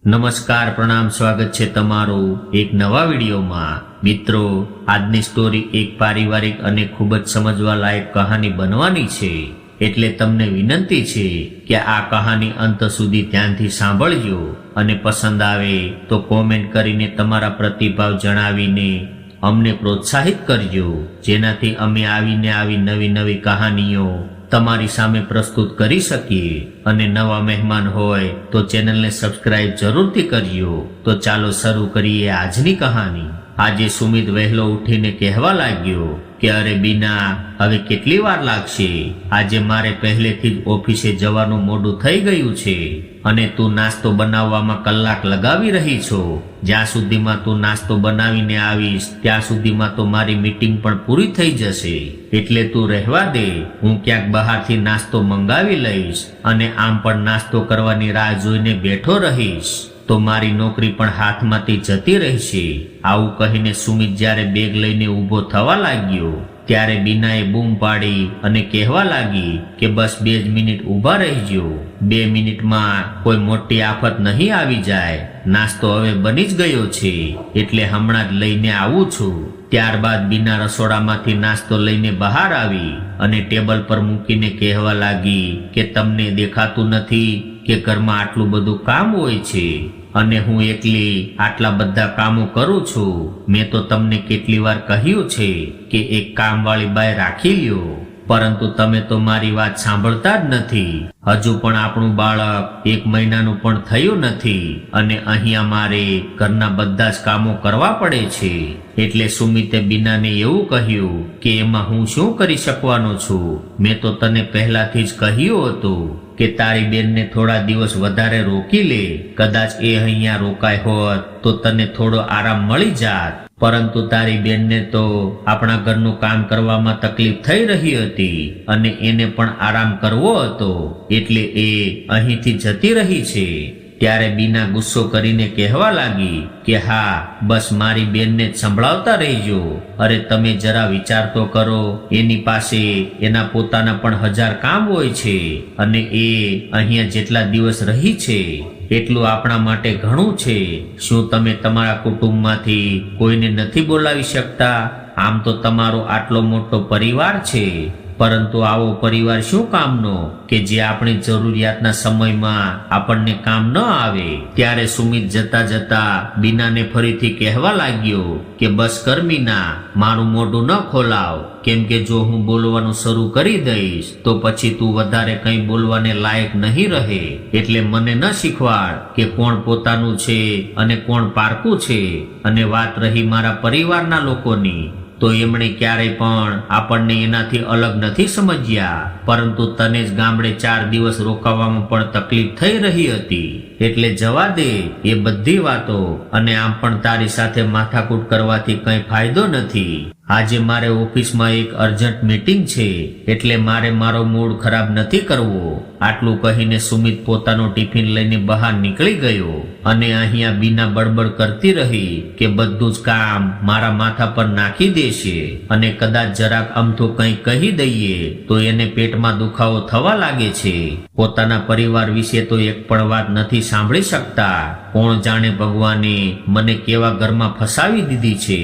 નમસ્કાર, પ્રણામ, સ્વાગત છે તમારું એક નવા વિડીયોમાં। મિત્રો, આજની સ્ટોરી એક પારિવારિક અને ખૂબ જ સમજવા લાયક કહાની બનવાની છે, એટલે તમને વિનંતી છે કે આ કહાની અંત સુધી ધ્યાનથી સાંભળજો અને પસંદ આવે તો કોમેન્ટ કરીને તમારા પ્રતિભાવ જણાવીને અમને પ્રોત્સાહિત કરજો, જેનાથી અમે આવી નવી કહાનીઓ તમારી સામે પ્રસ્તુત કરી શકીએ। અને નવા મહેમાન હોય તો ચેનલને સબસ્ક્રાઇબ જરૂરથી કરજો। તો ચાલો શરૂ કરીએ આજની કહાની। આજે સુમિત વહેલો ઉઠીને કહેવા લાગ્યો કે અરે બીના, હવે કેટલી વાર લાગશે? આજે મારે પહેલેથી જ ઓફિસે જવાનું મોડું થઈ ગયું છે અને તું નાસ્તો બનાવવામાં કલાક લગાવી રહી છો। જ્યાં સુધીમાં તું નાસ્તો બનાવીને આવીશ ત્યાં સુધીમાં તો મારી મીટિંગ પણ પૂરી થઈ જશે, એટલે તું રહેવા દે, હું ક્યાંક બહારથી નાસ્તો મંગાવી લઈશ અને આમ પણ નાસ્તો કરવાની રાહ જોઈને બેઠો રહીશ તો મારી નોકરી પણ હાથમાંથી જતી રહેશે। આવું કહીને સુમિત જ્યારે બેગ લઈને ઊભો થવા લાગ્યો ત્યારે બીનાએ બૂમ પાડી અને કહેવા લાગી કે બસ 2 જ મિનિટ ઊભા રહેજો, 2 મિનિટમાં કોઈ મોટી આફત નહીં આવી જાય। નાસ્તો હવે બની જ ગયો છે એટલે હમણાં જ લઈને આવું છું। ત્યારબાદ બીના રસોડામાંથી નાસ્તો લઈને બહાર આવી અને ટેબલ પર મૂકીને કહેવા લાગી કે તમને દેખાતું નથી કે ઘરમાં આટલું બધું કામ હોય છે અને હું એકલી આટલા બધા કામો કરું છું। મેં તો તમને કેટલી વાર કહ્યું છે કે એક કામવાળી બાઈ રાખી લ્યો, પરંતુ તમે તો મારી વાત સાંભળતા જ નથી। હજુ પણ આપણું બાળક 1 મહિનાનું પણ થયું નથી અને અહીંયા મારે ઘરના બધા જ કામો કરવા પડે છે। એટલે સુમિતે બીનાને એવું કહ્યું કે એમાં હું શું કરી શકવાનો છું? મેં તો તને પહેલાથી જ કહ્યું હતું કે તારી બેનને થોડા દિવસ વધારે રોકી લે, કદાચ એ અહીંયા રોકાય હોત તો તને થોડો આરામ મળી જાત, પરંતુ તારી બેનને તો આપણા ઘરનું કામ કરવામાં તકલીફ થઈ રહી હતી અને એને પણ આરામ કરવો હતો, એટલે એ અહીંથી જતી રહી છે। ત્યારે બીના ગુસ્સો કરીને કહેવા લાગી કે હા, બસ મારી બેનને જ સંભળાવતા રહેજો। અરે તમે જરા વિચાર તો કરો, એની પાસે એના પોતાના પણ 1000 કામ હોય છે અને એ અહીંયા જેટલા દિવસ રહી છે એટલું આપણા માટે ઘણું છે। શું તમે તમારા કુટુંબમાંથી કોઈને નથી બોલાવી શકતા? આમ તો તમારો આટલો મોટો પરિવાર છે, પરંતુ આવો પરિવાર શું કામનો કે જે આપણી જરૂરિયાતના સમયમાં આપણને કામ ન આવે। ત્યારે સુમિત જતા જતા બીનાને ફરીથી કહેવા લાગ્યો કે બસ કર બીના, મારું મોઢું ન ખોલાવ, કેમ કે જો હું બોલવાનું શરૂ કરી દઈશ તો પછી તું વધારે કંઈ બોલવાને લાયક નહીં રહે। એટલે મને ન શીખવાડ કે કોણ પોતાનું છે અને કોણ પારકું છે। અને વાત રહી મારા પરિવારના લોકોની, તો એમણે ક્યારેય પણ આપણને એનાથી અલગ નથી સમજ્યા, પરંતુ તને જ ગામડે 4 દિવસ રોકાવામાં પણ તકલીફ થઈ રહી હતી, એટલે જવા દે એ બધી વાતો, અને આમ પણ તારી સાથે માથાકૂટ કરવાથી કંઈ ફાયદો નથી। આજે મારે ઓફિસમાં એક અર્જન્ટ મીટિંગ છે એટલે મારે મારો મૂડ ખરાબ નથી કરવો। આટલું કહીને સુમિત પોતાનો ટિફિન લઈને બહાર નીકળી ગયો અને અહીંયા બીના બડબડ કરતી રહી કે બધું જ કામ મારા માથા પર નાખી દેશે અને કદાચ જરાક અમથું કંઈ કહી દઈએ તો એને પેટમાં દુખાવો થવા લાગે છે। પોતાના પરિવાર વિશે તો એક પણ વાત નથી સાંભળી શકતા। કોણ જાણે ભગવાને મને કેવા ઘરમાં ફસાવી દીધી છે।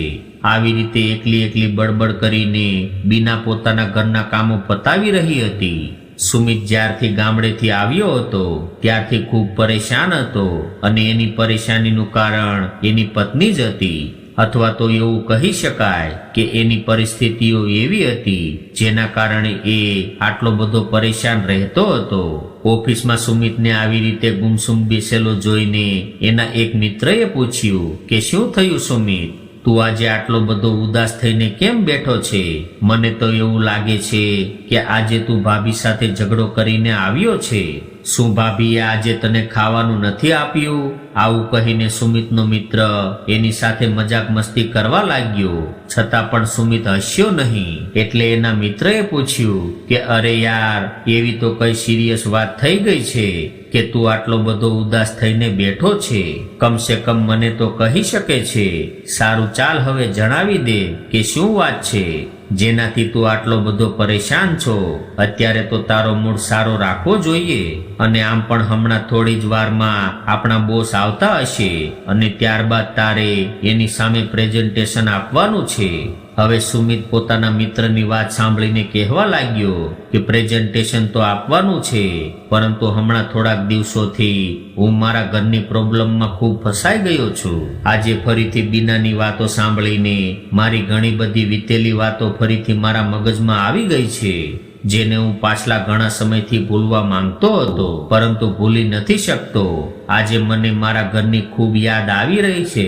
આવી રીતે એકલી બડબડ કરીને બીના પોતાના ઘરના કામો પતાવી રહી હતી। સુમિત જ્યારથી ગામડેથી આવ્યો હતો ત્યારથી ખૂબ પરેશાન હતો અને એની પરેશાનીનું કારણ એની પત્ની જ હતી, અથવા તો એવું કહી શકાય કે એની પરિસ્થિતિઓ એવી હતી જેના કારણે એ આટલો બધો પરેશાન રહેતો હતો। ઓફિસમાં સુમિતને આવી રીતે ગુમસુમ બેસેલો જોઈને એના એક મિત્રએ પૂછ્યું કે શું થયું સુમિત, તું આજે આટલો બધો ઉદાસ થઈને કેમ બેઠો છે? મને તો એવું લાગે છે કે આજે તું ભાભી સાથે ઝઘડો કરીને આવ્યો છે। શું ભાભીએ આજે તને ખાવાનું નથી આપ્યું? આવું કહીને સુમિતનો મિત્ર એની સાથે મજાક મસ્તી કરવા લાગ્યો, છતાં પણ સુમિત હસ્યો નહીં। એટલે એના મિત્રએ પૂછ્યું કે અરે યાર, એવી તો કઈ સિરિયસ વાત થઈ ગઈ છે કે તું આટલો બધો ઉદાસ થઈને બેઠો છે? કમસે કમ મને તો કહી શકે છે। સારું ચાલ, હવે જણાવી દે કે શું વાત છે। જેનાથી તું આટલો બધો પરેશાન છો. અત્યારે તો તારો મૂડ સારો રાખવો જોઈએ. અને આમ પણ હમણાં થોડી જ વારમાં આપણા બોસ આવતા હશે અને ત્યારબાદ તારે એની સામે પ્રેઝન્ટેશન આપવાનું છે. હવે સુમિત પોતાના મિત્રની વાત સાંભળીને કહેવા લાગ્યો કે પ્રેઝન્ટેશન તો આપવાનું છે, પરંતુ હમણાં થોડાક દિવસોથી હું મારા ઘરની પ્રોબ્લેમમાં ખૂબ ફસાઈ ગયો છું. આજે ફરીથી બીનાની વાતો સાંભળીને મારી ઘણી બધી વીતેલી વાતો ફરીથી મારા મગજમાં આવી ગઈ છે, જેને હું પાછલા ઘણા સમયથી ભૂલવા માંગતો હતો, પરંતુ ભૂલી નથી શકતો. આજે મને મારા ઘરની ખૂબ યાદ આવી રહી છે.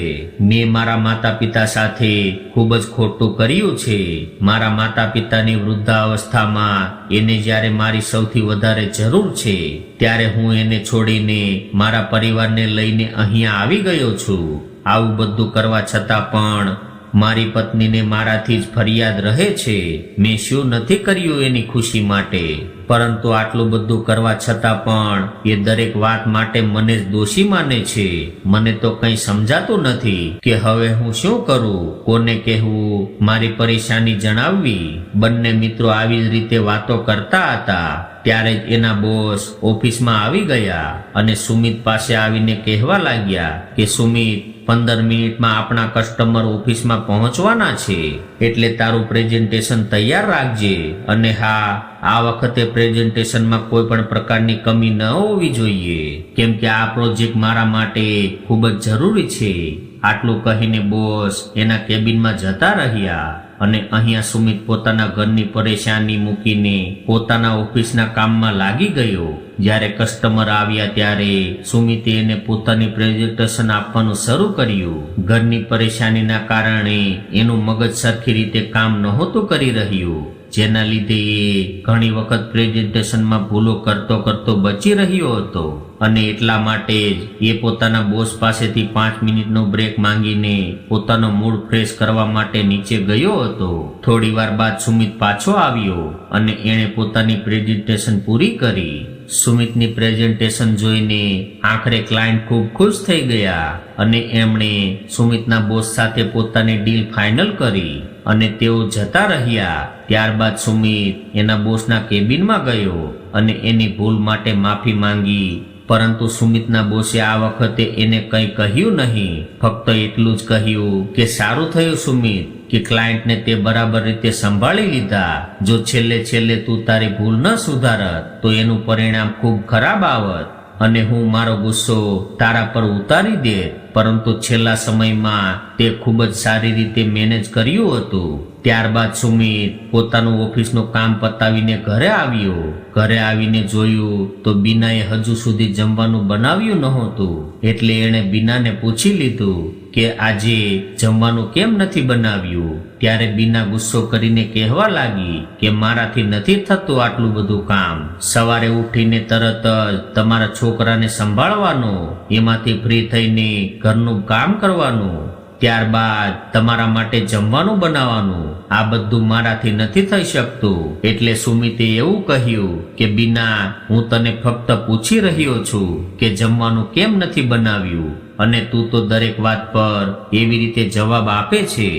મેં મારા માતા પિતા સાથે ખૂબ જ ખોટું કર્યું છે. મારા માતા પિતાની વૃદ્ધાવસ્થામાં એને જ્યારે મારી સૌથી વધારે જરૂર છે ત્યારે હું એને છોડીને મારા પરિવારને લઈને અહીંયા આવી ગયો છું. આવું બધું કરવા છતાં પણ મારી પત્નીને મારાથી જ ફરિયાદ રહે છે. મેં શું નથી કર્યું એની ખુશી માટે, પરંતુ આટલું બધું કરવા છતાં પણ એ દરેક વાત માટે મને જ દોષી માને છે. મને તો કંઈ સમજાતું નથી કે હવે હું શું કરું, કોને કહેવું, મારી પરેશાની જણાવવી. બંને મિત્રો આવી જ રીતે વાતો કરતા હતા ત્યારે જ એના બોસ ઓફિસમાં આવી ગયા અને સુમિત પાસે આવીને કહેવા લાગ્યા કે સુમિત, 15 મિનિટમાં આપણા કસ્ટમર ઓફિસમાં પહોંચવાના છે, એટલે તારું પ્રેઝન્ટેશન તૈયાર રાખજે. અને હા, આ વખતે પ્રેઝન્ટેશનમાં કોઈ પણ પ્રકારની કમી ન હોવી જોઈએ, કેમ કે આ પ્રોજેક્ટ મારા માટે ખૂબ જ જરૂરી છે. આટલું કહીને બોસ એના કેબિનમાં જતા રહ્યા અને અહીંયા સુમિત પોતાના ઘરની પરેશાની મૂકીને પોતાના ઓફિસના કામમાં લાગી ગયો. જ્યારે કસ્ટમર આવ્યા ત્યારે સુમિતે એને પોતાની પ્રેઝન્ટેશન આપવાનું શરૂ કર્યું. ઘરની પરેશાનીના કારણે એનું મગજ સરખી રીતે કામ નહોતું કરી રહ્યું, જેના લીધે એ ઘણી વખત પ્રેઝન્ટેશનમાં ભૂલો કરતો બચી રહ્યો હતો. અને એટલા માટે જ એ પોતાના બોસ પાસેથી 5 મિનિટનો બ્રેક માંગીને પોતાનો મૂડ ફ્રેશ કરવા માટે નીચે ગયો હતો. થોડી વાર બાદ સુમિત પાછો આવ્યો અને એણે પોતાની પ્રેઝન્ટેશન પૂરી કરી. સુમિતની પ્રેઝન્ટેશન જોઈને આખરે ક્લાયન્ટ ખૂબ ખુશ થઈ ગયા અને એમણે સુમિતના બોસ સાથે પોતાની ડીલ ફાઇનલ કરી અને તેઓ જતા રહ્યા. ત્યારબાદ સુમિત એના બોસના કેબિનમાં ગયો અને એની ભૂલ માટે માફી માંગી. પરંતુ સુમિતના બોસે આ વખતે એને કંઈ કહ્યું નહીં, ફક્ત એટલું જ કહ્યું કે સારું થયું સુમિત કે ક્લાયન્ટને તે બરાબર રીતે સંભાળી લીધા. જો છેલ્લે તું તારી ભૂલ ન સુધારત તો એનું પરિણામ ખૂબ ખરાબ આવત અને હું મારો ગુસ્સો તારા પર ઉતારી દેત. પરંતુ છેલ્લા સમયમાં તે ખૂબ જ સારી રીતે મેનેજ કર્યું હતું. ત્યારબાદ સુમિત પોતાનું ઓફિસનું કામ પતાવીને ઘરે આવ્યો. ઘરે આવીને જોયું તો બીનાએ હજુ સુધી જમવાનું બનાવ્યું નહોતું, એટલે એણે બીનાને પૂછી લીધું કે આજે જમવાનું કેમ નથી બનાવ્યું. ત્યારે બીના ગુસ્સો કરીને કહેવા લાગી કે મારાથી નથી થતું આટલું બધું કામ. સવારે ઉઠીને તરત જ તમારા છોકરાને સંભાળવાનો, એમાંથી ફ્રી થઈને ઘરનું કામ કરવાનું, ત્યારબાદ તમારા માટે જમવાનું બનાવવાનું, આ બધું મારાથી નથી થઈ શકતું. એટલે સુમિતે એવું કહ્યું કે બીના, હું તને ફક્ત પૂછી રહ્યો છું કે જમવાનું કેમ નથી બનાવ્યું, અને તું તો દરેક વાત પર એવી રીતે જવાબ આપે છે,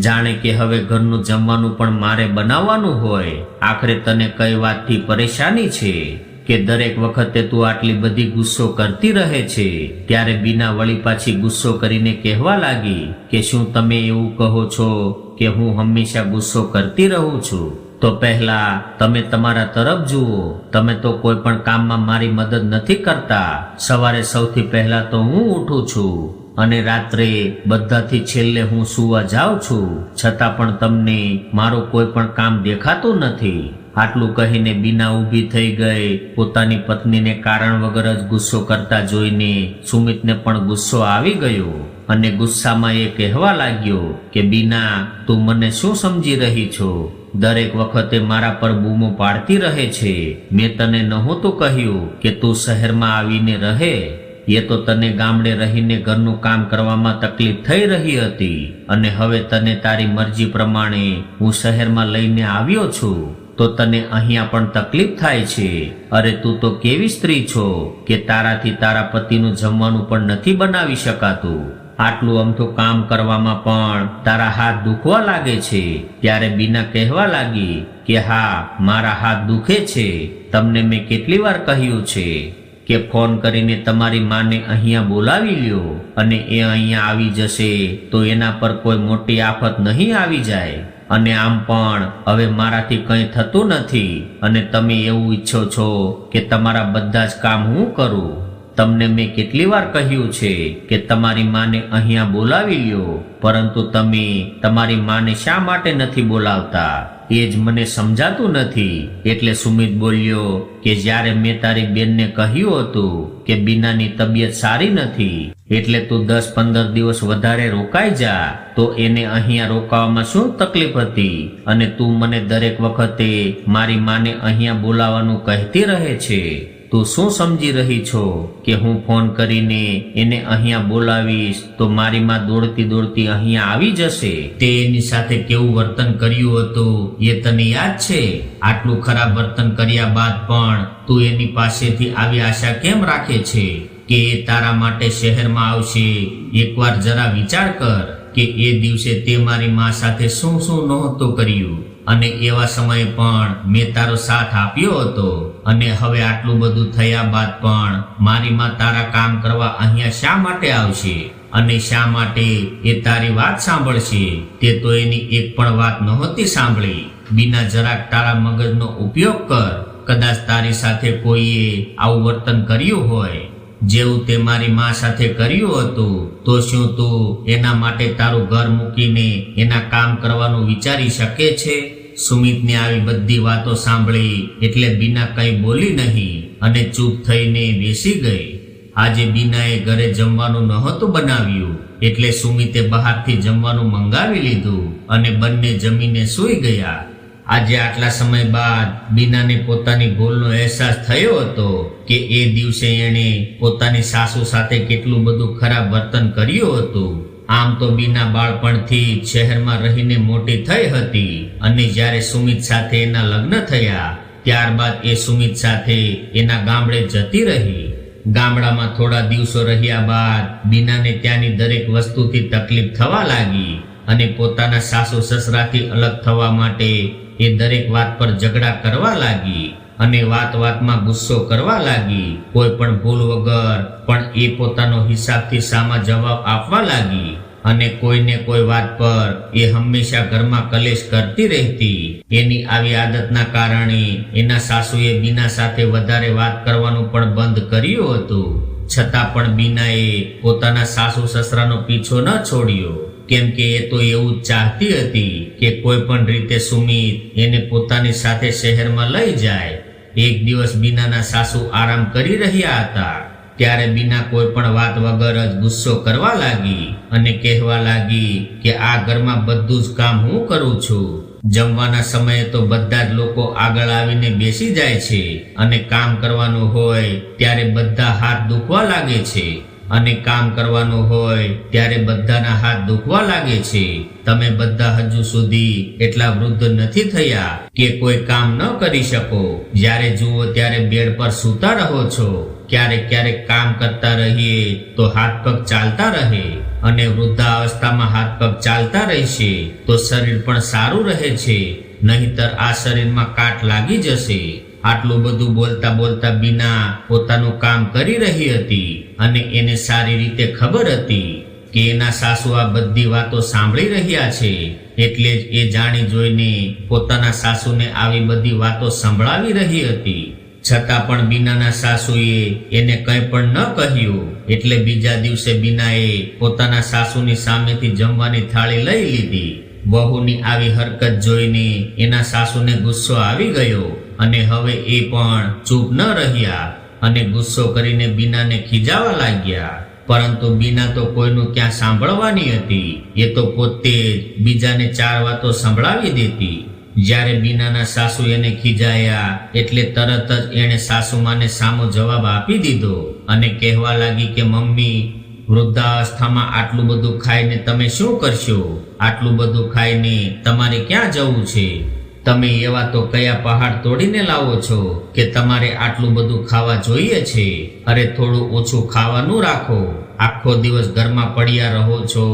જાણે કે હવે ઘરનું જમવાનું પણ મારે બનાવવાનું હોય. આખરે તને કઈ વાતથી પરેશાની છે કે દરેક વખતે તું આટલી બધી ગુસ્સો કરતી રહે છે? ત્યારે બીના વળી પાછી ગુસ્સો કરીને કહેવા લાગી કે શું તમે એવું કહો છો કે હું હંમેશા ગુસ્સો કરતી રહું છું? તો પહેલા તમે તમારા તરફ જુઓ. તમે તો કોઈ પણ કામમાં મારી મદદ નથી કરતા. સવારે સૌથી પહેલા તો હું ઉઠું છું અને રાત્રે બધાથી છેલ્લે હું સૂવા જાઉં છું, છતાં પણ તમને મારું કોઈ પણ કામ દેખાતું નથી. આટલું કહીને બીના ઊભી થઈ ગઈ. પોતાની પત્નીને કારણ વગર જ ગુસ્સો કરતા જોઈને સુમિતને પણ ગુસ્સો આવી ગયો અને ગુસ્સામાં એ કહેવા લાગ્યો કે બીના, તું મને શું સમજી રહી છો? દરેક વખતે મારા પર બૂમો પાડતી રહે છે. મેં તને નહોતું કહ્યું કે તું શહેરમાં આવીને રહે? એ તો તને ગામડે રહીને ઘરનું કામ કરવામાં તકલીફ થઈ રહી હતી અને હવે તને તારી મરજી પ્રમાણે હું શહેરમાં લઈને આવ્યો છું તો તને અહીંયા પણ તકલીફ થાય છે. અરે તું તો કેવી સ્ત્રી છો કે તારાથી તારા પતિનું જમવાનું પણ નથી બનાવી શકાતું. આટલું અમથું કામ કરવામાં પણ તારા હાથ દુખવા લાગે છે. ત્યારે બીના કહેવા લાગી કે હા, મારા હાથ દુખે છે. તમને મેં કેટલી વાર કહ્યું છે કે ફોન કરીને તમારી માને અહીંયા બોલાવી લ્યો, અને એ અહીંયા આવી જશે તો એના પર કોઈ મોટી આફત નહીં આવી જાય. અને આમ પણ હવે મારાથી કંઈ થતું નથી, અને તમે એવું ઈચ્છો છો કે તમારા બધા જ કામ હું કરું. તમને મેં કેટલી વાર કહ્યું છે કે તમારી માને અહીંયા બોલાવી લ્યો, પરંતુ તમે તમારી માને શા માટે નથી બોલાવતા એ જ મને સમજાતું નથી. એટલે સુમિત બોલ્યો કે જ્યારે મેં તારી બેનને કહ્યું હતું કે બીનાની તબિયત સારી નથી, એટલે તું 10-15 દિવસ વધારે રોકાઈ જા, તો એને અહીંયા રોકાવામાં શું તકલીફ હતી, અને તું મને દરેક વખતે મારી માને અહીંયા બોલાવવાનું કહેતી રહે છે. તું શું સમજી રહી છો કે હું ફોન કરીને એને અહીંયા બોલાવીશ તો મારી માં દોડતી દોડતી અહીંયા આવી જશે? તે એની સાથે કેવું વર્તન કર્યું હતું એ તને યાદ છે? આટલું ખરાબ વર્તન કર્યા બાદ પણ તું એની પાસેથી આવી આશા કેમ રાખે છે કે એ તારા માટે શહેરમાં આવશે? એકવાર જરા વિચાર કર કે એ દિવસે તે મારી માં સાથે શું શું નહોતું કર્યું, અને એવા સમયે પણ મેં તારો સાથ આપ્યો હતો. અને હવે આટલું બધું થયા બાદ પણ મારી માં તારા કામ કરવા અહીંયા શા માટે આવશે, અને શા માટે એ તારી વાત સાંભળશે? તે તો એની એક પણ વાત નહોતી સાંભળી. બીના, જરાક તારા મગજનો ઉપયોગ કર. કદાચ તારી સાથે કોઈએ આવું વર્તન કર્યું હોય જેવું તે મારી માં સાથે કર્યું હતું, તો શું તું એના માટે તારું ઘર મૂકીને એના કામ કરવાનું વિચારી શકે છે? સુમિતને આવી બધી વાતો સાંભળી એટલે બીના કંઈ બોલી નહીં અને ચૂપ થઈને બેસી ગઈ. આજે બીનાએ ઘરે જમવાનું નહોતું બનાવ્યું, એટલે સુમિતે બહારથી જમવાનું મંગાવી લીધું અને બંને જમીને સૂઈ ગયા. આજે આટલા સમય બાદ બીનાને પોતાની ભૂલનો અહેસાસ થયો હતો કે એ દિવસે એણે પોતાની સાસુ સાથે કેટલું બધું ખરાબ વર્તન કર્યું હતું. આમ તો બીના બાળપણથી શહેરમાં રહીને મોટી થઈ હતી, અને જ્યારે સુમિત સાથે એના લગ્ન થયા ત્યારબાદ એ સુમિત સાથે એના ગામડે જતી રહી. ગામડામાં થોડા દિવસો રહ્યા બાદ બીનાને ત્યાંની દરેક વસ્તુથી તકલીફ થવા લાગી, અને પોતાના સાસુ સસરાથી અલગ થવા માટે એ દરેક વાત પર ઝઘડા કરવા લાગી, અને વાત વાતમાં ગુસ્સો કરવા લાગી. કોઈ પણ ભૂલ વગર પણ એ પોતાનો હિસાબથી સામા જવાબ આપવા લાગી, અને કોઈને કોઈ વાત પર એ હંમેશા ઘરમાં કલેશ કરતી રહેતી. એની આવી આદતના કારણે એના સાસુએ બીના સાથે વધારે વાત કરવાનું પણ બંધ કર્યું હતું. છતાં પણ બીનાએ પોતાના સાસુ સસરાનો પીછો ન છોડ્યો, કેમ કે એ તો એવું જ ચાહતી હતી કે કોઈ પણ રીતે સુમિત એને પોતાની સાથે શહેરમાં લઈ જાય. એક દિવસ બીનાના સાસુ આરામ કરી રહ્યા હતા ત્યારે બીના કોઈ પણ વાત વગર જ ગુસ્સો કરવા લાગી અને કહેવા લાગી કે આ ઘરમાં બધું જ કામ હું કરું છું. જમવાના સમયે તો બધા જ લોકો આગળ આવીને બેસી જાય છે, અને કામ કરવાનું હોય ત્યારે બધા હાથ દુખવા લાગે છે, અને કામ કરવાનું હોય ત્યારે બધાના હાથ દુખવા લાગે છે. તમે બધા હજુ સુધી એટલા વૃદ્ધ નથી થયા કે કોઈ કામ ન કરી શકો. જ્યારે જુઓ ત્યારે બેડ પર સૂતા રહો છો. ક્યારેક ક્યારેક કામ કરતા રહીએ તો હાથ પગ ચાલતા રહે, અને વૃદ્ધાવસ્થામાં હાથ પગ ચાલતા રહેશે તો શરીર પણ સારું રહે છે, નહીતર આ શરીરમાં કાટ લાગી જશે. આટલું બધું બોલતા બોલતા બીના પોતાનું કામ કરી રહી હતી, અને એને સારી રીતે ખબર હતી કે એના સાસુ આ બધી વાતો સાંભળી રહ્યા છે. એટલે જ એ જાણી જોઈને પોતાના સાસુને આવી બધી વાતો સંભળાવી રહી હતી. છતાં પણ બીનાના સાસુએ એને કંઈ પણ ન કહ્યું. એટલે બીજા દિવસે બીનાએ પોતાના સાસુની સામેથી જમવાની થાળી લઈ લીધી. વહુની આવી હરકત જોઈને એના સાસુને ગુસ્સો આવી ગયો, અને હવે એ પણ ચૂપ ન રહ્યા અને ગુસ્સો કરીને બીનાને ખીજાવા લાગ્યા. પરંતુ બીના તો કોઈનું ક્યાં સાંભળવાની હતી. એ તો પોતે જ બીજાને 4 વાતો સંભળાવી દેતી. જ્યારે બીનાના સાસુ એને ખીજાયા એટલે તરત જ એણે સાસુમાને સામો જવાબ આપી દીધો અને કહેવા લાગી કે મમ્મી, વૃદ્ધાવસ્થામાં આટલું બધું ખાઈને તમે શું કરશો? આટલું બધું ખાઈને તમારે ક્યાં જવું છે? તમે એવા તો કયા પહાડ તોડીને લાવો છો કે તમારે આટલું બધું ખાવા જોઈએ છે? અરે થોડું ઓછું ખાવાનું રાખો, આખો દિવસ ઘરમાં પડ્યા રહો છો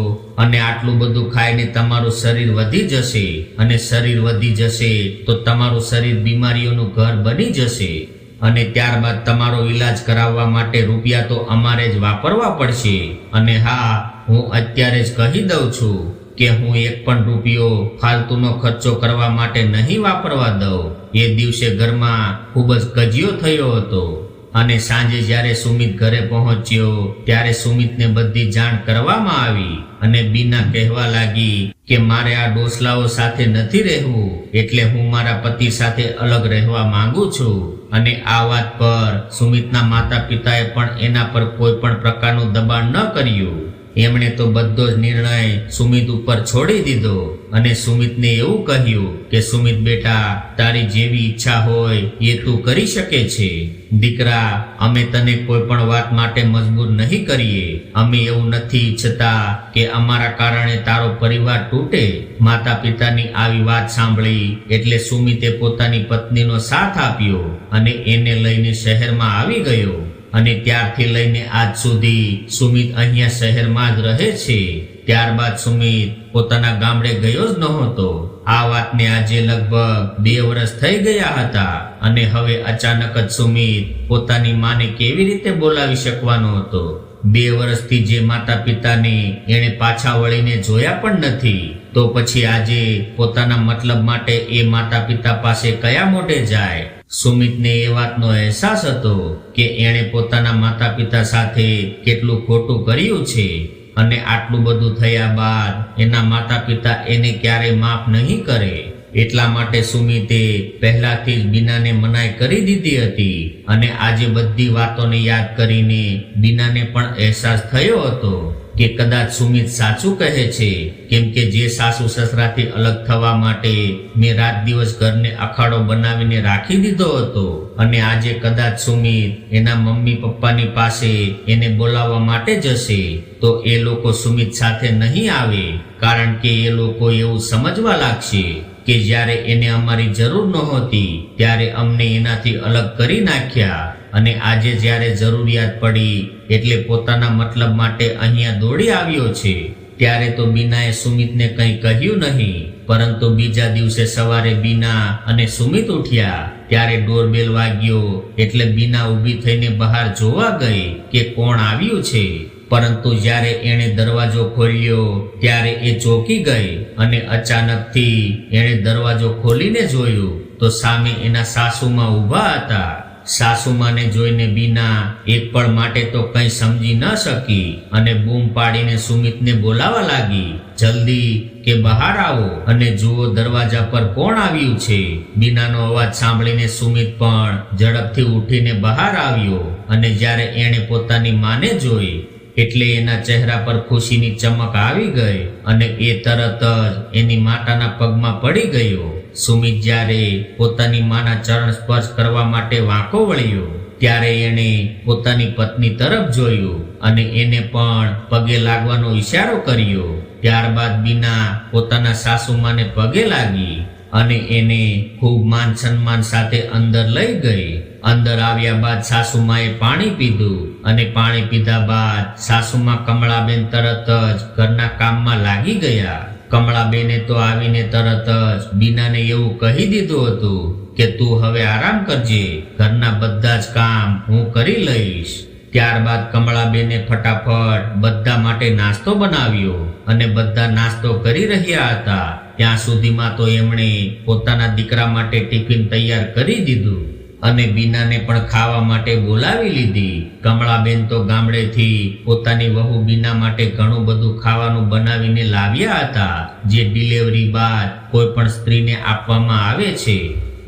અને આટલું બધું ખાઈને તમારું શરીર વધી જશે અને શરીર વધી જશે તો તમારું શરીર બીમારીઓનું ઘર બની જશે અને ત્યારબાદ તમારો ઈલાજ કરાવવા માટે રૂપિયા તો અમારે જ વાપરવા પડશે. અને હા, હું અત્યારે જ કહી દઉં છું કે હું એક પણ રૂપિયો ફાલતુનો ખર્ચો કરવા માટે નહીં વાપરવા દઉં. એ દિવસે ઘરમાં ખૂબ જ કજિયો થયો હતો અને સાંજે જ્યારે સુમિત ઘરે પહોંચ્યો ત્યારે સુમિતને બધી જાણ કરવામાં આવી અને બીના કહેવા લાગી કે મારે આ ડોસલાઓ સાથે નથી રહેવું, એટલે હું મારા પતિ સાથે અલગ રહેવા માંગુ છું. અને આ વાત પર સુમિતના માતા પિતાએ પણ એના પર કોઈ પણ પ્રકારનું દબાણ ન કર્યું. એમણે તો બધો જ નિર્ણય સુમિત ઉપર છોડી દીધો અને સુમિતને એવું કહ્યું કે સુમિત બેટા, તારી જેવી ઈચ્છા હોય એ તું કરી શકે છે. દીકરા, અમે તને કોઈ પણ વાત માટે મજબૂર નહીં કરીએ. અમે એવું નથી ઈચ્છતા કે અમારા કારણે તારો પરિવાર તૂટે. માતા પિતાની આવી વાત સાંભળી એટલે સુમિતે પોતાની પત્નીનો સાથ આપ્યો અને એને લઈને શહેરમાં આવી ગયો અને ત્યારથી લઈને આજ સુધી સુમિત અહીંયા શહેરમાં જ રહે છે. ત્યારબાદ સુમિત પોતાના ગામડે ગયો જ નહોતો. આ વાતને આજે લગભગ 2 વર્ષ થઈ ગયા હતા અને હવે અચાનક જ સુમિત પોતાની માને કેવી રીતે બોલાવી શકવાનો હતો? 2 વર્ષથી જે માતા પિતાને એણે પાછા વળીને જોયા પણ નથી, તો પછી આજે પોતાના મતલબ માટે એ માતા પિતા પાસે કયા મોઢે જાય? સુમિતને એ વાતનો અહેસાસ હતો કે એણે પોતાના માતા પિતા સાથે કેટલું ખોટું કર્યું છે અને આટલું બધું થયા બાદ એના માતા પિતા એને ક્યારેય માફ નહીં કરે. એટલા માટે સુમિતે પહેલાથી જ બીનાને મનાઈ કરી દીધી હતી અને આજે બધી વાતોને યાદ કરીને બીનાને પણ અહેસાસ થયો હતો કે કદાચ સુમિત સાચું કહે છે, કેમ કે જે સાસુ સસરાથી અલગ થવા માટે મેં રાત દિવસ ઘરને અખાડો બનાવીને રાખી દીધો હતો અને આજે કદાચ સુમિત એના મમ્મી પપ્પાની પાસે એને બોલાવવા માટે જશે તો એ લોકો સુમિત સાથે નહીં આવે, કારણ કે એ લોકો એવું સમજવા લાગશે કે જ્યારે એને અમારી જરૂર નહોતી ત્યારે અમને એનાથી અલગ કરી નાખ્યા અને આજે જ્યારે જરૂરિયાત પડી એટલે પોતાના મતલબ માટે અહીંયા દોડી આવ્યો છે. ત્યારે તો બીનાએ સુમિતને કંઈ કહ્યું નહીં, પરંતુ બીજા દિવસે સવારે બીના અને સુમિત ઉઠ્યા ત્યારે ડોરબેલ વાગ્યો એટલે બીના ઊભી થઈને બહાર જોવા ગઈ કે કોણ આવ્યું છે. પરંતુ જ્યારે એણે દરવાજો ખોલ્યો ત્યારે એ ચોંકી ગઈ અને અચાનકથી એણે દરવાજો ખોલીને જોયું તો સામે એના સાસુમાં ઊભા હતા. સાસુમાને જોઈને બીના એક પળ માટે તો કંઈ સમજી ન શકી અને બૂમ પાડીને સુમિતને બોલાવા લાગી, જલ્દી કે બહાર આવો અને જુઓ દરવાજા પર કોણ આવ્યું છે. બીનાનો અવાજ સાંભળીને સુમિત પણ ઝડપથી ઉઠીને બહાર આવ્યો અને જ્યારે એણે પોતાની માને જોઈ એટલે એના ચહેરા પર ખુશીની ચમક આવી ગઈ અને એ તરત જ એની માતાના પગમાં પડી ગયો. સુમિત જ્યારે પોતાની માના ચરણ સ્પર્શ કરવા માટે વાંકો વળ્યો ત્યારે એણે પોતાની પત્ની તરફ જોયું અને એને પણ પગે લાગવાનો ઈશારો કર્યો. ત્યારબાદ બીના પોતાના સાસુમાને પગે લાગી અને એને ખૂબ માન સન્માન સાથે અંદર લઈ ગઈ. અંદર આવ્યા બાદ સાસુમાએ પાણી પીધું અને પાણી પીધા બાદ સાસુમા કમળાબેન તરત જ ઘરના કામમાં લાગી ગયા. કમળાબેને તો આવીને તરત જ બીનાને એવું કહી દીધું હતું કે તું હવે આરામ કરજે, ઘરના બધા જ કામ હું કરી લઈશ. ત્યારબાદ કમળાબેને ફટાફટ બધા માટે નાસ્તો બનાવ્યો અને બધા નાસ્તો કરી રહ્યા હતા ત્યાં સુધીમાં તો એમણે પોતાના દીકરા માટે ટિફિન તૈયાર કરી દીધું અને બીનાને પણ ખાવા માટે બોલાવી લીધી. કમળાબેન તો ગામડેથી પોતાની વહુ બીના માટે ઘણું બધું ખાવાનું બનાવીને લાવ્યા હતા, જે ડિલિવરી બાદ કોઈ પણ સ્ત્રીને આપવામાં આવે છે.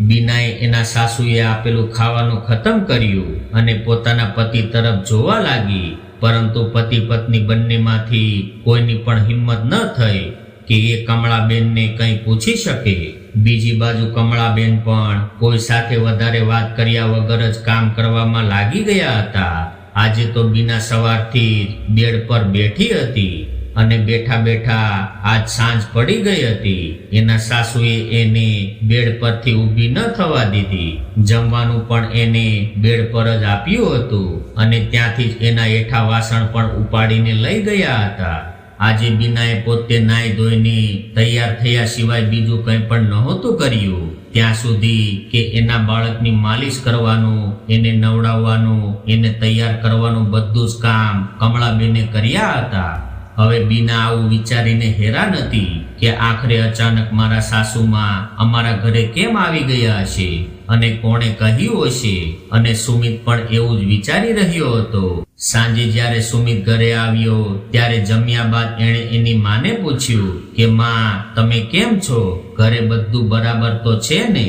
બીનાએ એના સાસુએ આપેલું ખાવાનું ખતમ કર્યું અને પોતાના પતિ તરફ જોવા લાગી, પરંતુ પતિ પત્ની બંનેમાંથી કોઈની પણ હિંમત ન થઈ કે એ કમળાબેનને કંઈ પૂછી શકે. બીજી બાજુ કમળાબેન પણ કોઈ સાથે વધારે વાત કર્યા વગર જ કામ કરવામાં લાગી ગયા હતા. આજે તો બીના સવારથી જ બેડ પર બેઠી હતી અને બેઠા બેઠા આજ સાંજ પડી ગઈ હતી. એના સાસુએ એને બેડ પરથી ઊભી ન થવા દીધી. જમવાનું પણ એને બેડ પર જ આપ્યું હતું અને ત્યાંથી જ એના એઠા વાસણ પણ ઉપાડીને લઈ ગયા હતા. આજે બીનાએ પોતે નાઈ ધોઈને તૈયાર થયા સિવાય બીજું કંઈ પણ નહોતું કર્યું. ત્યાં સુધી કે એના બાળકની માલિશ કરવાનું, એને નવડાવવાનું, એને તૈયાર કરવાનું બધું જ કામ કમળાબેને કર્યા હતા. હવે બીના આવું વિચારીને હેરાન હતી કે આખરે અચાનક મારા સાસુમાં અમારા ઘરે કેમ આવી ગયા હશે અને કોણે કહ્યું હશે. અને સુમિત પણ એવું જ વિચારી રહ્યો હતો. સાંજે જ્યારે સુમિત ઘરે આવ્યો ત્યારે જમ્યા બાદ એણે એની માને પૂછ્યું કે માં, તમે કેમ છો? ઘરે બધું બરાબર તો છે ને?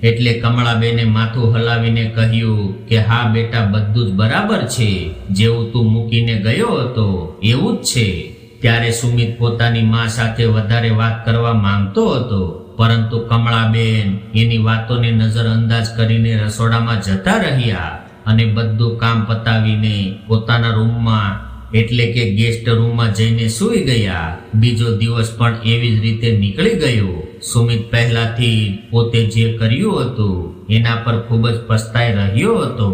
એટલે કમળાબેને માથું હલાવીને કહ્યું કે હા બેટા, બધું જ બરાબર છે. જેવું તું મૂકીને ગયો હતો એવું જ છે. ત્યારે સુમિત પોતાની માં સાથે વધારે વાત કરવા માંગતો હતો, પરંતુ કમળાબેન એની વાતોને નજરઅંદાજ કરીને રસોડામાં જતા રહ્યા અને બધું કામ પતાવીને પોતાના રૂમમાં એટલે કે ગેસ્ટ રૂમમાં જઈને સૂઈ ગયા. બીજો દિવસ પણ એવી જ રીતે નીકળી ગયો. સુમિત પહેલાથી પોતે જે કર્યું હતું એના પર ખૂબ જ પસ્તાઈ રહ્યો હતો,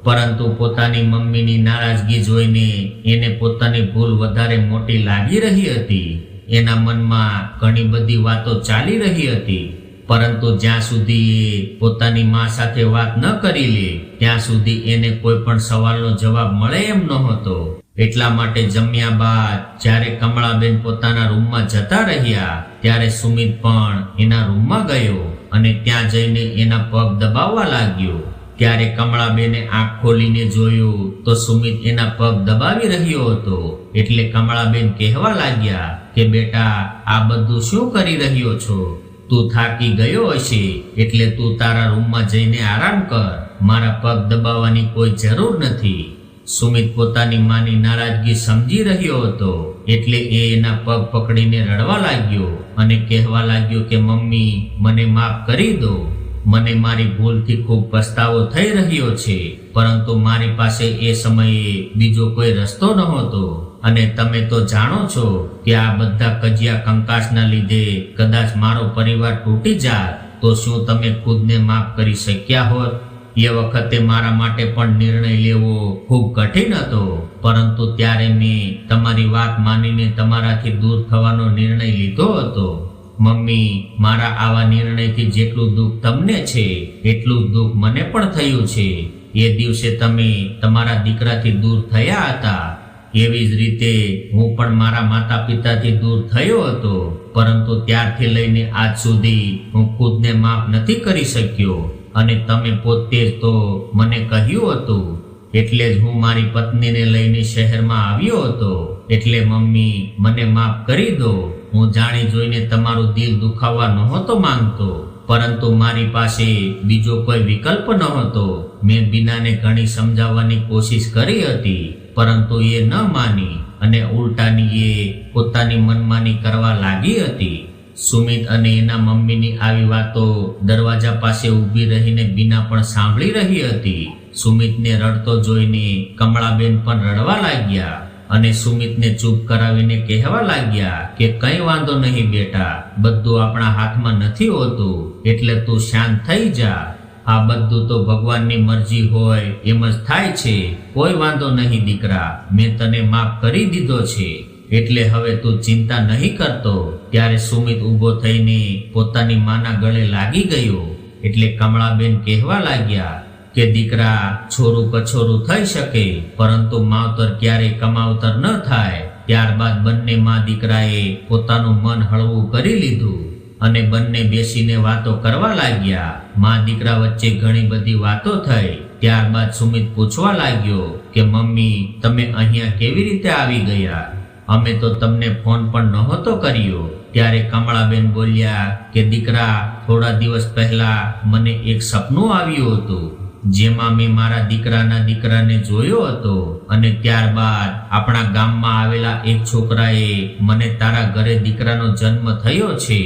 પરંતુ પોતાની મમ્મીની નારાજગી જોઈને એને પોતાની ભૂલ વધારે મોટી લાગી રહી હતી. એના મનમાં ઘણી બધી વાતો ચાલી રહી હતી, પરંતુ જ્યાં સુધી એ પોતાની માં સાથે વાત ન કરી લે ત્યાં સુધી એને કોઈ પણ સવાલનો જવાબ મળે એમ નહોતો. એટલા માટે જમ્યા બાદ જ્યારે કમળાબેન પોતાના રૂમમાં જતા રહ્યા ત્યારે સુમિત પણ એના રૂમમાં ગયો અને ત્યાં જઈને એના પગ દબાવવા લાગ્યો. ત્યારે કમળાબેને આંખ ખોલીને જોયું તો સુમિત એના પગ દબાવી રહ્યો હતો. એટલે કમળાબેન કહેવા લાગ્યા કે બેટા, આ બધું શું કરી રહ્યો છો? તું થાકી ગયો હશે એટલે તું તારા રૂમમાં જઈને આરામ કર. મારા પગ દબાવવાની કોઈ જરૂર નથી. સુમિત પોતાની માની નારાજગી સમજી રહ્યો હતો, એટલે એ એના પગ પકડીને રડવા લાગ્યો અને કહેવા લાગ્યો કે મમ્મી, મને માફ કરી દો. મને મારી ભૂલથી ખૂબ પસ્તાવો થઈ રહ્યો છે, પરંતુ મારી પાસે એ સમયે બીજો કોઈ રસ્તો નહોતો. અને તમે તો જાણો છો કે આ બધા કજિયા કંકાસના લીધે કદાચ મારો પરિવાર તૂટી જાત તો શું તમે ખુદને માફ કરી શક્યા હોત? એ વખતે મારા માટે પણ નિર્ણય લેવો ખૂબ કઠિન હતો, પરંતુ ત્યારે મેં તમારી વાત માનીને તમારાથી દૂર થવાનો નિર્ણય લીધો હતો. મમ્મી, મારા આવા નિર્ણયથી જેટલું દુઃખ તમને છે એટલું જ દુઃખ મને પણ થયું છે. એ દિવસે તમે તમારા દીકરાથી દૂર થયા હતા, એવી જ રીતે હું પણ મારા માતા પિતાથી દૂર થયો હતો, પરંતુ ત્યારથી લઈને આજ સુધી હું ખુદને માફ નથી કરી શક્યો. અને તમે પોતે જ તો મને કહ્યું હતું, એટલે જ હું મારી પત્નીને લઈને શહેરમાં આવ્યો હતો. એટલે મમ્મી, મને માફ કરી દો. હું જાણી જોઈને તમારું દિલ દુખાવવા નહોતો માંગતો, પરંતુ મારી પાસે બીજો કોઈ વિકલ્પ નહોતો. મેં બીનાને ઘણી સમજાવવાની કોશિશ કરી હતી, પરંતુ એ ન માની અને ઉલટાની એ પોતાની મનમાની કરવા લાગી હતી. સુમિત અને એના મમ્મીની આવી વાતો દરવાજા પાસે ઊભી રહીને બીના પણ સાંભળી રહી હતી. સુમિતને રડતો જોઈને કમળાબેન પણ રડવા લાગ્યા અને સુમિતને ચૂપ કરાવીને કહેવા લાગ્યા કે કંઈ વાંધો નહીં બેટા, બધું આપણા હાથમાં નથી હોતું, એટલે તું શાંત થઈ જા. આ બધું તો ભગવાનની મરજી હોય એમ જ થાય છે. કોઈ વાંધો નહીં દીકરા, મેં તને માફ કરી દીધો છે, એટલે હવે તું ચિંતા નહીં કરતો. ત્યારે સુમિત ઊભો થઈને પોતાની માના ગળે લાગી ગયો. એટલે કમળાબેન કહેવા લાગ્યા કે દીકરા, છોરું કછોરું થઈ શકે, પરંતુ માવતર ક્યારેય કમાવતર ન થાય. ત્યારબાદ બંને મા દીકરાએ પોતાનું મન હળવું કરી લીધું અને બંને બેસીને વાતો કરવા લાગ્યા. મા દીકરા વચ્ચે ઘણી બધી વાતો થઈ. ત્યારબાદ સુમિત પૂછવા લાગ્યો કે મમ્મી, તમે અહીંયા કેવી રીતે આવી ગયા? અમે તો તમને ફોન પણ નહોતો કર્યો. ત્યારે કમળાબેન બોલ્યા કે દીકરા, થોડા દિવસ પહેલા મને એક સપનું આવ્યું હતું, જેમાં મેં મારા દીકરાને જોયો હતો અને ત્યારબાદ આપણા ગામમાં આવેલા એક છોકરાએ મને તારા ઘરે દીકરાનો જન્મ થયો છે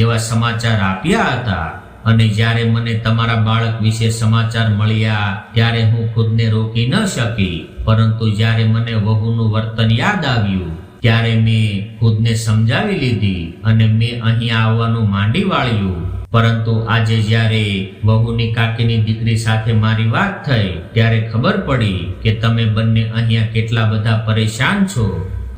એવા સમાચાર આપ્યા હતા. અને જ્યારે મને તમારા બાળક વિશે સમાચાર મળ્યા ત્યારે હું ખુદને રોકી ન શકી, પરંતુ જ્યારે મને વહુનું વર્તન યાદ આવ્યું ત્યારે મેં ખુદને સમજાવી લીધી અને મેં અહીંયા આવવાનું માંડી વાળ્યું. પરંતુ આજે જ્યારે વહુની કાકીની દીકરી સાથે મારી વાત થઈ ત્યારે ખબર પડી કે તમે બંને અહીંયા કેટલા બધા પરેશાન છો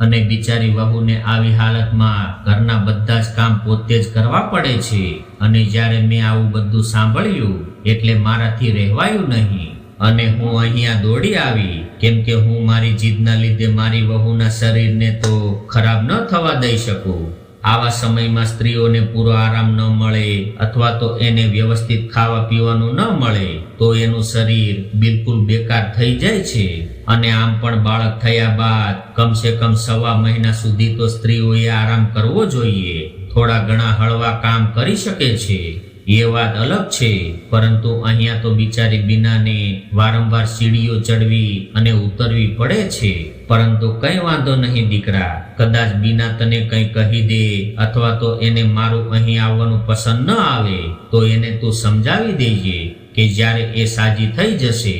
અને બિચારી વહુને આવી હાલતમાં ઘરના બધા જ કામ પોતે જ કરવા પડે છે. અને જ્યારે મેં આવું બધું સાંભળ્યું એટલે મારાથી રહેવાયું નહીં અને હું અહીંયા દોડી આવી, કેમ કે હું મારી જીદના લીધે મારી વહુના શરીરને તો ખરાબ ન થવા દઈ શકું. આવા સમયમાં સ્ત્રીઓને પૂરો આરામ ન મળે અથવા તો એને વ્યવસ્થિત ખાવા પીવાનું ન મળે તો એનું શરીર બિલકુલ બેકાર થઈ જાય છે. અને આમ પણ બાળક થયા બાદ કમસે કમ 1.5 મહિના સુધી તો સ્ત્રીઓએ આરામ કરવો જોઈએ. થોડા ઘણા હળવા કામ કરી શકે છે એ વાત અલગ છે, પરંતુ અહીંયા તો બિચારી બીનાને વારંવાર સીડીઓ ચડવી અને ઉતરવી પડે છે. પરંતુ કઈ વાંધો નહીં દીકરા, કદાચ બીના તને કંઈ કહી દે અથવા તો એને મારું અહીં આવવાનું પસંદ ન આવે તો એને તું સમજાવી દેજે કે જ્યારે એ સાજી થઈ જશે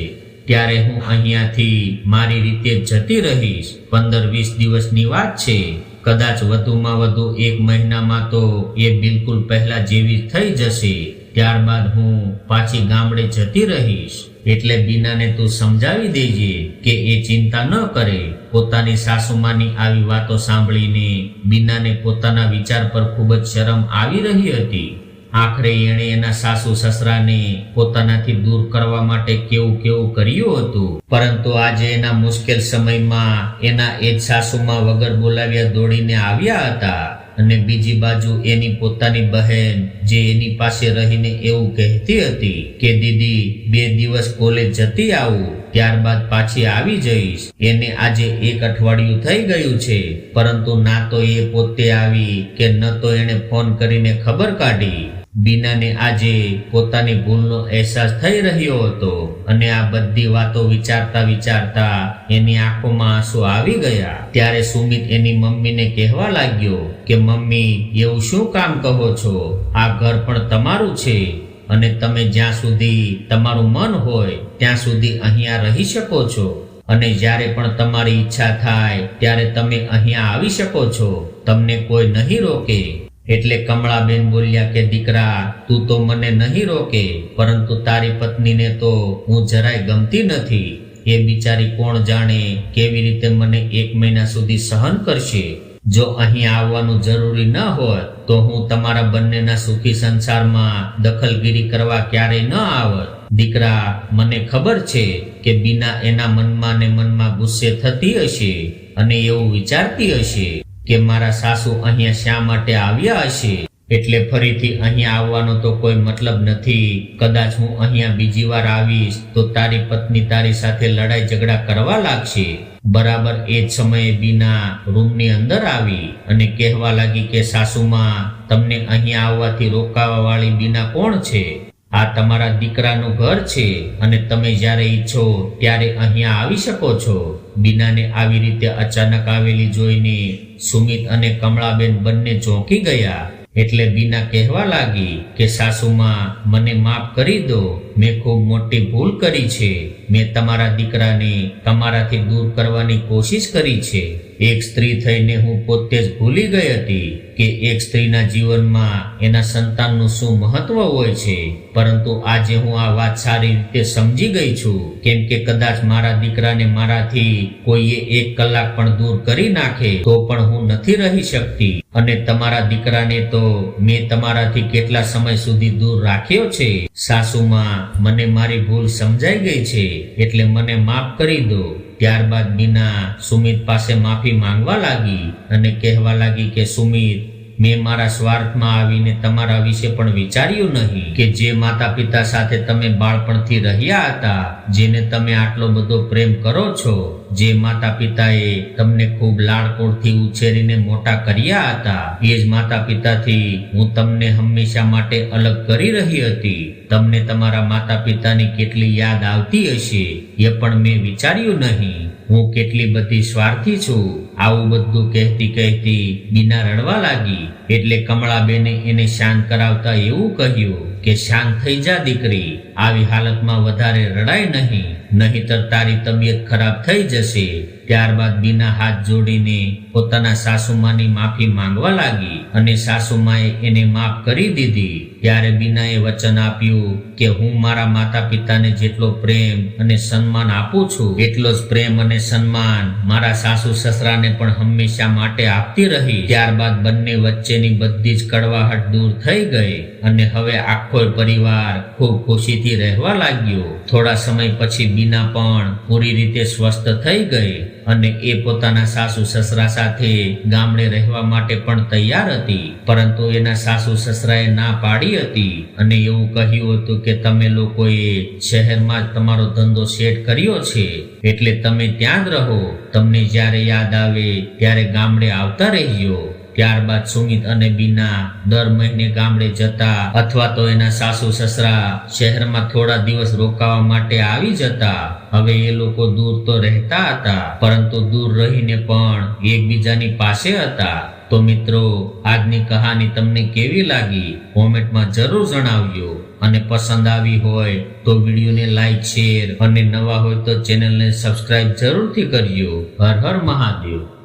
ત્યારે હું અહીંયાથી મારી રીતે જતી રહીશ. 15-20 દિવસની વાત છે, કદાચ વધુમાં વધુ 1 મહિનામાં તો એ બિલકુલ પહેલા જેવી થઈ જશે. ત્યારબાદ હું પાછી ગામડે જતી રહીશ. એટલે બીનાને તું સમજાવી દેજે કે એ ચિંતા ન કરે. પોતાની સાસુમાની આવી વાતો સાંભળીને બીનાને પોતાના વિચાર પર ખૂબ જ શરમ આવી રહી હતી. આખરે એણે એના સાસુ સસરાને પોતાનાથી દૂર કરવા માટે કેવું કર્યું હતું, પરંતુ આજે એના મુશ્કેલ સમયમાં એના એ જ સાસુમાં વગર બોલાવ્યા દોડીને આવ્યા હતા. અને બીજી બાજુ એની પોતાની બહેન જે એની પાસે રહીને એવું કહેતી હતી કે દીદી 2 દિવસ કોલેજ જતી આવું, ત્યારબાદ પાછી આવી જઈશ. એને આજે 1 અઠવાડિયું થઈ ગયું છે, પરંતુ ના તો એ પોતે આવી કે ન તો એને ફોન કરીને ખબર કાઢી. બીનાને આજે પોતાની ભૂલનો અહેસાસ થઈ રહ્યો હતો અને આ બધી વાતો વિચારતા એની આંખોમાં આંસુ આવી ગયા. ત્યારે સુમિત એની મમ્મીને કહેવા લાગ્યો કે મમ્મી, એવું શું કામ કહો છો? આ ઘર પણ તમારું છે અને તમે જ્યાં સુધી તમારું મન હોય ત્યાં સુધી અહીંયા રહી શકો છો અને જ્યારે પણ તમારી ઈચ્છા થાય ત્યારે તમે અહીંયા આવી શકો છો. તમને કોઈ નહીં રોકે. એટલે કમળાબેન બોલ્યા કે દીકરા, તું તો મને નહીં રોકે, પરંતુ તારી પત્નીને તો હું જરાય ગમતી નથી. એ બિચારી કોણ જાણે કેવી રીતે મને 1 મહિના સુધી સહન કરશે. જો અહીં આવવાનું જરૂરી ન હોય તો હું તમારા બંનેના સુખી સંસારમાં દખલગીરી કરવા ક્યારેય ન આવત. દીકરા, મને ખબર છે કે બીના એના મનમાં ને મનમાં ગુસ્સે થતી હશે અને એવું વિચારતી હશે કે મારા સાસુ અહીંયા શા માટે આવ્યા હશે, એટલે ફરીથી અહીંયા આવવાનો તો કોઈ મતલબ નથી. કદાચ હું અહીંયા બીજી વાર આવીશ તો તારી પત્ની તારી સાથે લડાઈ ઝઘડા કરવા લાગશે. બરાબર એ જ સમયે બીના રૂમની અંદર આવી અને કહેવા લાગી કે સાસુમાં, તમને અહીંયા આવવાથી રોકાવા વાળી બીના કોણ છે? આ તમારા દીકરાનું ઘર છે અને તમે જ્યારે ઈચ્છો ત્યારે અહીંયા આવી શકો છો. બીનાને આવી રીતે અચાનક આવેલી જોઈને સુમિત અને કમળાબેન બંને ચોંકી ગયા. એટલે બીના કહેવા લાગી કે સાસુમાં, મને માફ કરી દો, મેં ખૂબ મોટી ભૂલ કરી છે. મેં તમારા દીકરાને તમારાથી દૂર કરવાની કોશિશ કરી છે. એક સ્ત્રી થઈને હું પોતે જ ભૂલી ગઈ હતી કે એક સ્ત્રીના જીવનમાં એના સંતાનનું શું મહત્વ હોય છે. પરંતુ આજે હું આ વાત સારી રીતે સમજી ગઈ છું, કેમ કે કદાચ મારા દીકરાને મારાથી કોઈએ 1 કલાક પણ દૂર કરી નાખે તો પણ હું નથી રહી શકતી. અને તમારા દીકરાને તો મેં તમારાથી કેટલા સમય સુધી દૂર રાખ્યો છે. સાસુમાં, મને મારી ભૂલ સમજાઈ ગઈ છે, એટલે મને માફ કરી દો. ત્યારબાદ બીના સુમિત પાસે માફી માંગવા લાગી અને કહેવા લાગી કે સુમિત, મેં મારા સ્વાર્થમાં આવીને તમારા વિશે પણ વિચાર્યું નહીં કે જે માતા પિતા સાથે તમે બાળપણથી રહ્યા હતા, જેને તમે આટલો બધો પ્રેમ કરો છો, જે માતા પિતાએ તમને ખૂબ લાડકોડથી ઉછેરીને મોટા કર્યા હતા, એ જ માતા પિતાથી હું તમને હંમેશા માટે અલગ કરી રહી હતી. તમને તમારા માતા પિતાની કેટલી યાદ આવતી હશે એ પણ મેં વિચાર્યું નહીં. હું કેટલી બધી સ્વાર્થી છું. આવું બધું કહેતી બીના રડવા લાગી. એટલે કમળાબેને એને શાંત કરાવતા એવું કહ્યું કે શાંત થઈ જા દીકરી, આવી હાલતમાં વધારે રડાય નહીં, નહીંતર તારી તબિયત ખરાબ થઈ જશે. ત્યારબાદ બીના હાથ જોડીને પોતાના સાસુમાની માફી માંગવા લાગી અને સાસુમાએ એને માફ કરી દીધી. ત્યારે બીનાએ વચન આપ્યું કે હું મારા માતા પિતાને જેટલો પ્રેમ અને સન્માન આપું છું એટલો જ પ્રેમ અને સન્માન મારા સાસુ સસરાને પણ હંમેશા માટે આપતી રહી. ત્યારબાદ બંને વચ્ચેની બધી જ કડવાહટ દૂર થઈ ગઈ અને હવે આખો પરિવાર ખૂબ ખુશીથી રહેવા લાગ્યો. થોડા સમય પછી બીના પણ પૂરી રીતે સ્વસ્થ થઈ ગઈ અને એ પોતાના સાસુ સસરા સાથે ગામડે રહેવા માટે પણ તૈયાર હતી. પરંતુ એના સાસુ સસરાએ ના પાડી હતી અને એવું કહ્યું હતું કે તમે લોકોએ શહેરમાં જ તમારો ધંધો સેટ કર્યો છે એટલે તમે ત્યાં જ રહો. તમને જ્યારે યાદ આવે ત્યારે ગામડે આવતા રહેજો. ત્યારબાદ સુમિત અને બીના દર મહિને ગામડે જતા અથવા તો એના સાસુ સસરા શહેરમાં થોડા દિવસ રોકાવા માટે આવી જતા. હવે એ લોકો દૂર તો રહેતા હતા પરંતુ દૂર રહીને પણ એકબીજાની પાસે હતા. તો મિત્રો, આજની કહાની તમને કેવી લાગી કોમેન્ટમાં જરૂર જણાવજો અને પસંદ આવી હોય તો વિડીયોને લાઈક, શેર અને નવા હોય તો ચેનલને સબસ્ક્રાઇબ જરૂરથી કરજો. હર હર મહાદેવ.